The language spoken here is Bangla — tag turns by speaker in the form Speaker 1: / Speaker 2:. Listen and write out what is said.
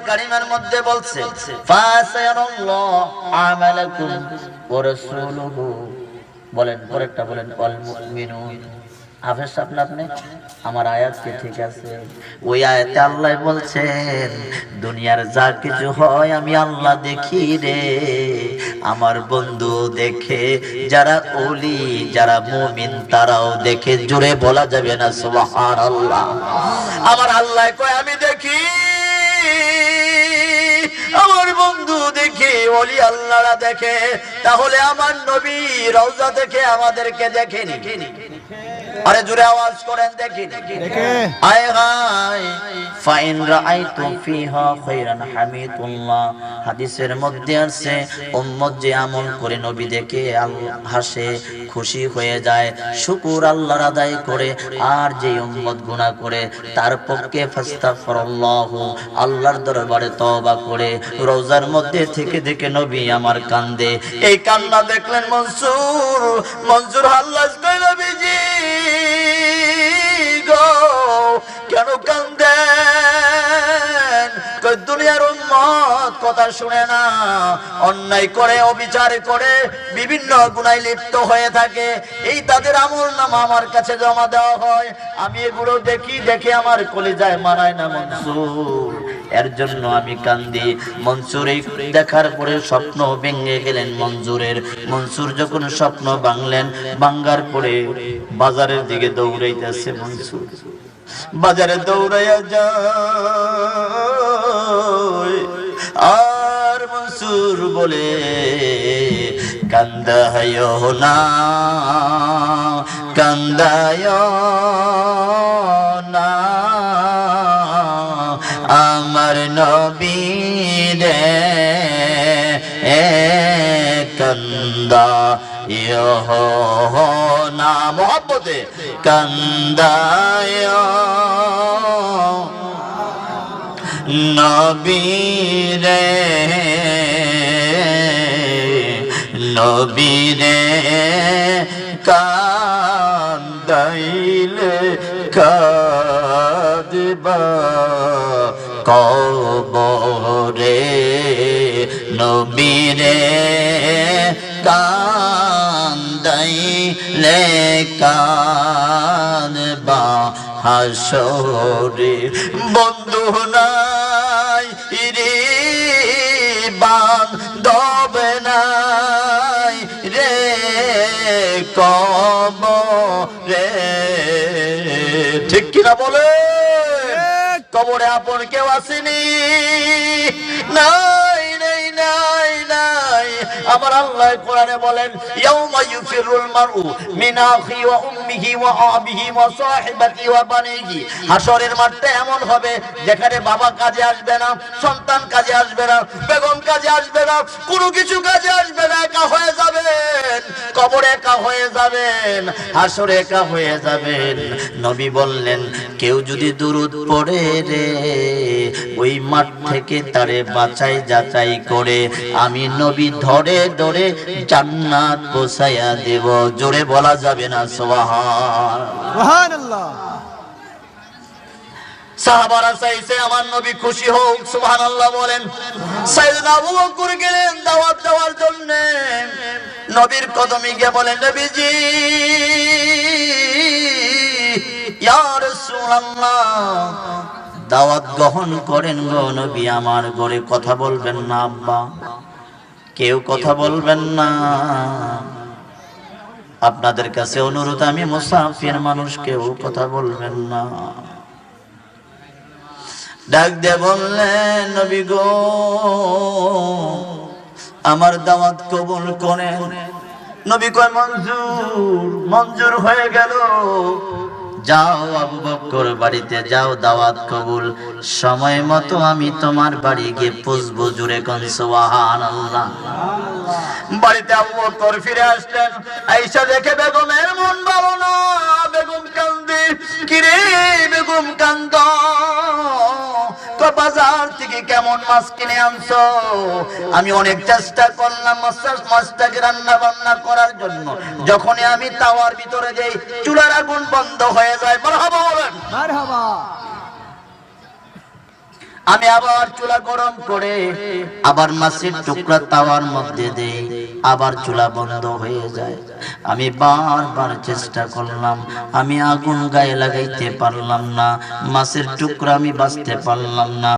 Speaker 1: কারিমার মধ্যে বলছে ফাসায়ারাল্লাহু আমালাকুম ওয়া রাসূলুহু। বলেন পরেরটা বলেন ওয়াল মুমিনুন। হাফেজ সাহেব আপনি আমার আয়াত কি ঠিক আছে? ওই আয়াতে আল্লাহ বলছেন দুনিয়ার যা কিছু হয় আমি আল্লাহ দেখি রে, আমার বন্ধু দেখে, যারা ওলি যারা মুমিন তারাও দেখে। জোরে বলা যাবে না সুবহানাল্লাহ? আমার আল্লাহ কয় আমি দেখি, আমার বন্ধু দেখে, ওলি আল্লাহরা দেখে। তাহলে আমার নবী রওজা দেখে আমাদেরকে দেখেনি? আরে জোরে আওয়াজ করেন দেখি দেখে। আয় হায় ফাইন রাআইতু ফিহা খায়রান হামিদুল্লাহ। হাদিসের মধ্যে আছে উম্মত যে আমল করে নবী দেখে হাসে, খুশি হয়ে যায়, শুকর আল্লাহর আদায় করে। আর যে উম্মত গুনাহ করে তার পক্ষে ফাস্তাগফিরুল্লাহ, আল্লাহর দরবারে তওবা করে রওজার মধ্যে থেকে দেখে নবী আমার কান্দে। এই কান্না দেখলেন মনসুর হাল্লাজ কয় নবীজি গো কেন কান্দেন? দুনিয়ার উম্মত কথা শুনে না, অন্যায় করে, অবিচার করে, বিভিন্ন গুনাহে লিপ্ত হয়ে থাকে। এই তাদের আমলনামা আমার কাছে জমা দেওয়া হয়, আমি এগুলো দেখি, দেখে আমার কলিজায় মানায় না মনসুর, এর জন্য আমি কান্দি। মনসুর এই দেখার পরে স্বপ্ন ভেঙে গেলেন মনসুর যখন স্বপ্ন ভাঙলেন, ভাঙার পরে বাজারের দিকে দৌড়াইতেছে মনসুর। বাজারে দৌড়াইয়া যায় আর মনসুর বলে কান্দায়ো না, কান্দায়ো না, আমার নবী রে কান্দায়ো না, মোহাব্বতে কান্দায়ো নবী রে, নবী রে কান্দাইলে কাঁদবা কবরে, নবী রে কান্দাইলে কাঁদবা হাসরে। বন্ধু নাই রে, বান্ধব নাই রে কবরে, ঠিক কিনা বলে? কবরে আপন কেউ আসেনি, নাই নাই নাই নাই। আমার আল্লাহ কোরআনে বলেন ইয়াউমা ইউফিরুল মারউ মিন আখি ওয়া উম্মিহি ওয়া আবিহি ওয়া সাহিবাতি ওয়া বানিহি। হাশরের মাঠে এমন হবে যেখানে বাবা কাজে আসবে না, সন্তান কাজে আসবে না, বেগম কাজে আসবে না, কোনো কিছু কাজে আসবে না, একা হয়ে যাবেন, কবরে একা হয়ে যাবেন, হাশরে একা হয়ে যাবেন। নবী বললেন কেউ যদি দুরূদ পড়ে রে, ওই মাঠ থেকে তারে বাছাই যাচাই করে আমি নবী ধরে ধরে জান্নাত পৌঁছায়া দেব। জোরে বলা যাবে না সুবহানাল্লাহ? সাহাবারা চাইছে আমার নবী খুশি হোক, সুবহানাল্লাহ বলেন। সাইয়েদনা আবু বকর গেলেন দাওয়াত দেওয়ার জন্য, নবীর কদমে গিয়ে বলেন নবীজি ইয়া রাসূলুল্লাহ দাওয়াত গ্রহণ করেন গো নবী, আমার ঘরে কথা বলবেন না আব্বা, কেউ কথা বলবেন না, আপনাদের কাছে অনুরোধ, আমি মুসাফির মানুষ, কেউ কথা বলবেন না। ডাক দিয়ে বললেন নবী গো আমার দাওয়াত কবুল করেন। নবী কয় মঞ্জুর হয়ে গেল, যাও আবু বকর বাড়িতে যাও, দাওয়াত কবুল, সময় মতো আমি তোমার বাড়ি গিয়ে পৌঁছবো। জুড়ে কোন সুবহানাল্লাহ? বাড়িতে আবু বকর ফিরে আসলেন, আয়েশা দেখে বেগমের মন ভালো না, বেগম কান্দে। কিরে বেগম কান্দ? তো বাজার থেকে কেমন মাছ কিনে আনছো? আমি অনেক চেষ্টা করলাম মাছটাকে রান্না বান্না করার জন্য, যখনই আমি তাওয়ার ভিতরে যাই চুলার আগুন বন্ধ হয়ে যায়। মারহাবা বলেন। মারহাবা। আমি আবার চুলা গরম করে আবার মাছের টুকরা তাওয়ার মধ্যে দেই, আবার চুলা বন্ধ হয়ে যায়। আমি বারবার চেষ্টা করলাম, আমি আগুন গায়ে লাগাইতে পারলাম না, মাছের টুকরা আমি বাঁচতে পারলাম না।